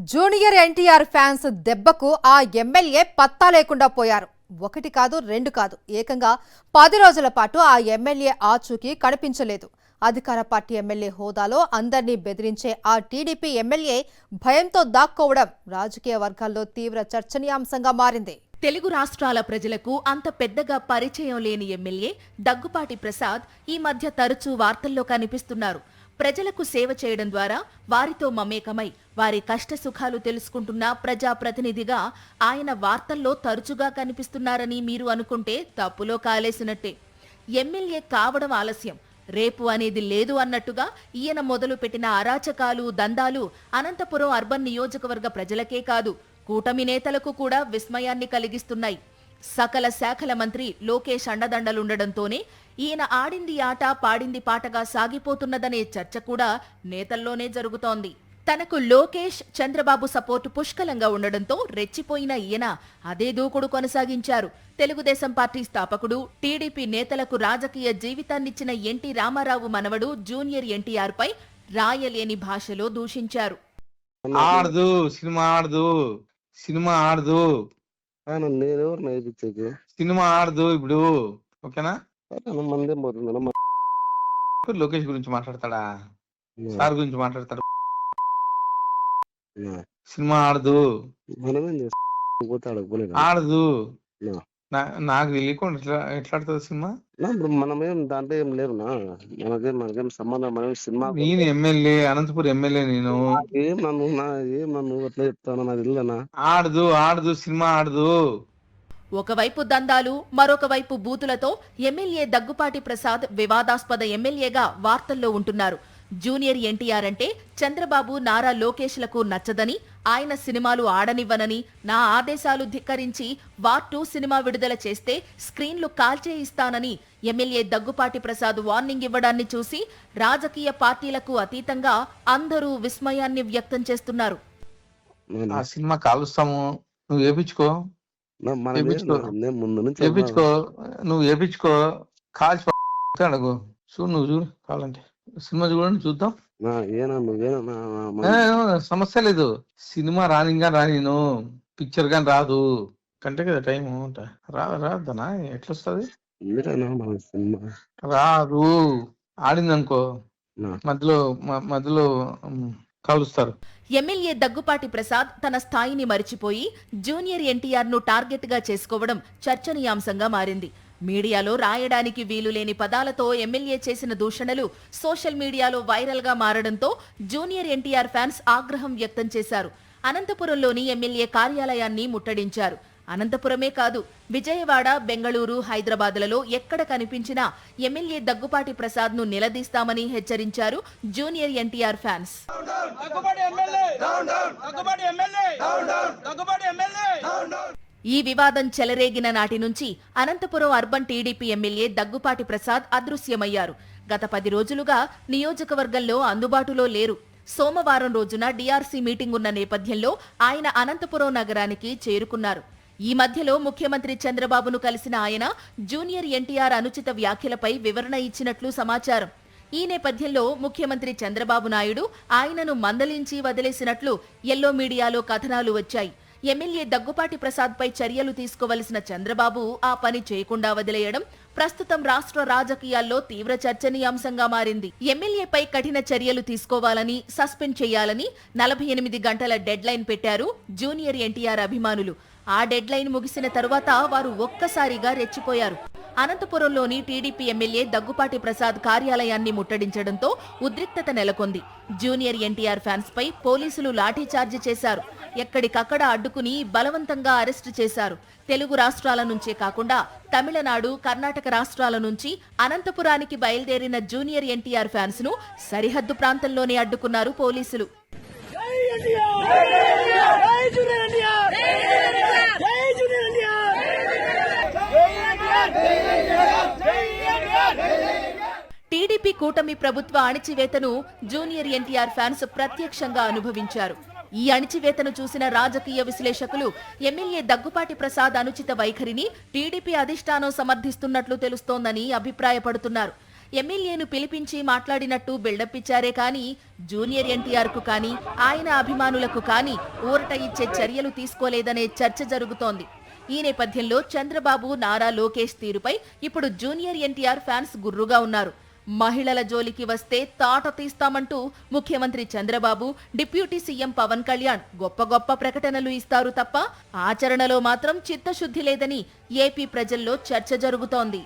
Junior NTR fans దెబ్బకు ఆ MLA పత్తా లేకుండా పోయారు. ఒకటి కాదు రెండు కాదు, ఏకంగా 10 రోజుల పాటు ఆ ఎమ్మెల్యే ఆచూకీ కనిపించలేదు. అధికార పార్టీ ఎమ్మెల్యే హోదాలో అందర్నీ బెదిరించే ఆ టీడీపీ ఎమ్మెల్యే భయంతో దాక్కోవడం రాజకీయ వర్గాల్లో తీవ్ర చర్చనీయాంశంగా మారింది. తెలుగు రాష్ట్రాల ప్రజలకు అంత పెద్దగా పరిచయం లేని ఎమ్మెల్యే దగ్గుపాటి ప్రసాద్ ఈ మధ్య తరచూ వార్తల్లో కనిపిస్తున్నారు. ప్రజలకు సేవ చేయడం ద్వారా వారితో మమేకమై వారి కష్టసుఖాలు తెలుసుకుంటున్న ప్రజాప్రతినిధిగా ఆయన వార్తల్లో తరచుగా కనిపిస్తున్నారని మీరు అనుకుంటే తప్పులో కాలేసినట్టే. ఎమ్మెల్యే కావడం ఆలస్యం, రేపు అనేది లేదు అన్నట్టుగా ఈయన మొదలుపెట్టిన అరాచకాలు, దందాలు అనంతపురం అర్బన్ నియోజకవర్గ ప్రజలకే కాదు, కూటమి నేతలకు కూడా విస్మయాన్ని కలిగిస్తున్నాయి. సకల శాఖల మంత్రి లోకేష్ అండదండలుండడంతోనే ఈయన ఆడింది ఆట పాడింది పాటగా సాగిపోతున్నదనే చర్చ కూడా నేతల్లోనే జరుగుతోంది. తనకు లోకేష్, చంద్రబాబు సపోర్టు పుష్కలంగా ఉండడంతో రెచ్చిపోయిన ఈయన అదే దూకుడు కొనసాగించారు. తెలుగుదేశం పార్టీ స్థాపకుడు, టీడీపీ నేతలకు రాజకీయ జీవితాన్నిచ్చిన ఎన్టీ రామారావు మనవడు జూనియర్ ఎన్టీఆర్ పై రాయలేని భాషలో దూషించారు. సినిమా ఆడదు ఇప్పుడు, ఓకేనా? లోకేష్ గురించి మాట్లాడతాడా, సార్ గురించి మాట్లాడతాడు. సినిమా ఆడదు నాకు తెలియకుండా ఎట్లా ఆడుతుంది సినిమా? మనమేం దాంట్లో ఏం లేవునా, మనకేం సంబంధం. మనం సినిమా, నేను ఎమ్మెల్యే, అనంతపురం ఎమ్మెల్యే. నేను ఏం నన్ను అట్లా చెప్తాను, నాకు తెలియనా? ఆడదు సినిమా ఆడదు. ఒకవైపు దందాలు, మరొక వైపు బూతులతో ఎమ్మెల్యే దగ్గుపాటి ప్రసాద్ వివాదాస్పద ఎమ్మెల్యేగా వార్తల్లో ఉంటున్నారు. జూనియర్ ఎన్టీఆర్ అంటే చంద్రబాబు, నారా లోకేష్లకు నచ్చదని, ఆయన సినిమాలు ఆడనివ్వనని, నా ఆదేశాలు ధిక్కరించి వార్ 2 సినిమా విడుదల చేస్తే స్క్రీన్లు కాల్చేయిస్తానని ఎమ్మెల్యే దగ్గుపాటి ప్రసాద్ వార్నింగ్ ఇవ్వడాన్ని చూసి రాజకీయ పార్టీలకు అతీతంగా అందరూ విస్మయాన్ని వ్యక్తం చేస్తున్నారు. ఆ సినిమా కాలుస్తాము, నువ్వు వేపించుకో, నువ్వు వేపించుకో, కాల్చి అడుగు, చూడు, నువ్వు చూడు, కావాలంటే సినిమా చూడండి, చూద్దాం. సమస్య లేదు, సినిమా రానిను, పిక్చర్ గాని రాదు కంటే కదా టైం రాదనా? ఎట్లా వస్తుంది? రాదు, ఆడిందనుకో మధ్యలో కాలుస్తారు. ఎమ్మెల్యే దగ్గుపాటి ప్రసాద్ తన స్థాయిని మరిచిపోయి జూనియర్ ఎన్టీఆర్ ను టార్గెట్ గా చేసుకోవడం చర్చనీయాంశంగా మారింది. మీడియాలో రాయడానికి వీలులేని పదాలతో ఎమ్మెల్యే చేసిన దూషణలు సోషల్ మీడియాలో వైరల్ గా మారడంతో జూనియర్ ఎన్టీఆర్ ఫ్యాన్స్ ఆగ్రహం వ్యక్తం చేశారు. అనంతపురంలోని ఎమ్మెల్యే కార్యాలయాన్ని ముట్టడించారు. అనంతపురమే కాదు, విజయవాడ, బెంగళూరు, హైదరాబాద్లలో ఎక్కడ కనిపించినా ఎమ్మెల్యే దగ్గుపాటి ప్రసాద్ ను నిలదీస్తామని హెచ్చరించారు జూనియర్ ఎన్టీఆర్ ఫ్యాన్స్. ఈ వివాదం చెలరేగిన నాటి నుంచి Anantapuram urban TDP MLA Daggupati Prasad అదృశ్యమయ్యారు. గత 10 రోజులుగా నియోజకవర్గంలో అందుబాటులో లేరు. సోమవారం రోజున డీఆర్సీ మీటింగ్ ఉన్న నేపథ్యంలో ఆయన అనంతపురం నగరానికి చేరుకున్నారు. ఈ మధ్యలో ముఖ్యమంత్రి చంద్రబాబును కలిసిన ఆయన జూనియర్ ఎన్టీఆర్ అనుచిత వ్యాఖ్యలపై వివరణ ఇచ్చినట్లు సమాచారం. ఈ నేపథ్యంలో ముఖ్యమంత్రి చంద్రబాబు నాయుడు ఆయనను మందలించి వదిలేసినట్లు ఎల్లో మీడియాలో కథనాలు వచ్చాయి. ఎమ్మెల్యే దగ్గుపాటి ప్రసాద్ పై చర్యలు తీసుకోవలసిన చంద్రబాబు ఆ పని చేయకుండా వదిలేయడం ప్రస్తుతం రాష్ట్ర రాజకీయాల్లో తీవ్ర చర్చనీయాంశంగా మారింది. ఎమ్మెల్యేపై కఠిన చర్యలు తీసుకోవాలని, సస్పెండ్ చేయాలని 48 గంటల డెడ్ లైన్ పెట్టారు జూనియర్ ఎన్టీఆర్ అభిమానులు. ఆ డెడ్ లైన్ ముగిసిన తరువాత వారు ఒక్కసారిగా రెచ్చిపోయారు. అనంతపురంలోని టీడీపీ ఎమ్మెల్యే దగ్గుపాటి ప్రసాద్ కార్యాలయాన్ని ముట్టడించడంతో ఉద్రిక్తత నెలకొంది. జూనియర్ ఎన్టీఆర్ ఫ్యాన్స్ పై పోలీసులు లాఠీచార్జి చేశారు. ఎక్కడికక్కడ అడ్డుకుని బలవంతంగా అరెస్టు చేశారు. తెలుగు రాష్ట్రాల నుంచే కాకుండా తమిళనాడు, కర్ణాటక రాష్ట్రాల నుంచి అనంతపురానికి బయలుదేరిన జూనియర్ ఎన్టీఆర్ ఫ్యాన్స్ ను సరిహద్దు ప్రాంతంలోనే అడ్డుకున్నారు పోలీసులు. టీడీపీ కూటమి ప్రభుత్వ అణిచివేతను జూనియర్ ఎన్టీఆర్ ఫ్యాన్స్ ప్రత్యక్షంగా అనుభవించారు. ఈ అణిచివేతను చూసిన రాజకీయ విశ్లేషకులు ఎమ్మెల్యే దగ్గుపాటి ప్రసాద్ అనుచిత వైఖరిని టీడీపీ అధిష్టానం సమర్థిస్తున్నట్లు తెలుస్తోందని అభిప్రాయపడుతున్నారు. ఎమ్మెల్యేను పిలిపించి మాట్లాడినట్టు బిల్డప్ ఇచ్చారే కానీ జూనియర్ ఎన్టీఆర్ కు కానీ ఆయన అభిమానులకు కానీ ఊరట ఇచ్చే చర్యలు తీసుకోలేదనే చర్చ జరుగుతోంది. ఈ నేపథ్యంలో చంద్రబాబు, నారా లోకేష్ తీరుపై ఇప్పుడు జూనియర్ ఎన్టీఆర్ ఫ్యాన్స్ గుర్రుగా ఉన్నారు. మహిళల జోలికి వస్తే తాట తీస్తామంటూ ముఖ్యమంత్రి చంద్రబాబు, డిప్యూటీ సీఎం పవన్ కళ్యాణ్ గొప్ప గొప్ప ప్రకటనలు ఇస్తారు తప్ప ఆచరణలో మాత్రం చిత్తశుద్ధి లేదని ఏపీ ప్రజల్లో చర్చ జరుగుతోంది.